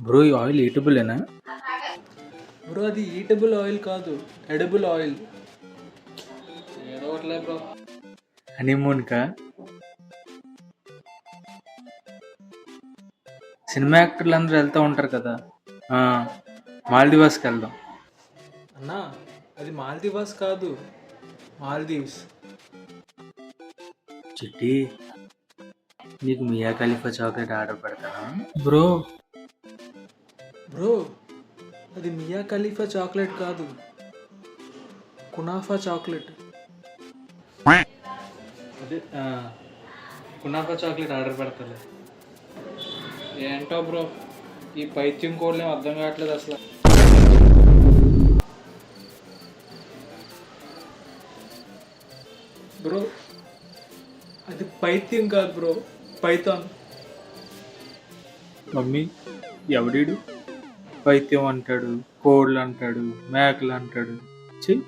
Bro ఈ oil ఈటబులేనా? Bro అది eatable oil కాదు, ఎడబుల్ ఆయిల్. ఏదో ఒకట్లే బ్రో. హనీమూన్కా? సినిమా యాక్టర్లు అందరూ వెళ్తూ ఉంటారు కదా, మాల్దీవాస్కి వెళ్దాం. అన్నా అది మాల్దీవాస్ కాదు, మాల్దీవ్స్. చిట్టి, నీకు మియా ఖలీఫా చాక్లెట్ ఆర్డర్ పెడతానా? బ్రో బ్రో అది మియా ఖలీఫా చాక్లెట్ కాదు, కునాఫా చాక్లెట్. అదే కునాఫా చాక్లెట్ ఆర్డర్ పెడతాలే. ఏంటో బ్రో, ఈ పైత్యం కోడ్లు ఏం అర్థం కావట్లేదు అసలు. బ్రో అది పైత్యం కాదు బ్రో, పైథాన్. మమ్మీ ఎవడీడు పైత్యం అంటాడు, కోళ్ళు అంటాడు, మేకలు అంటాడు. చెయ్యి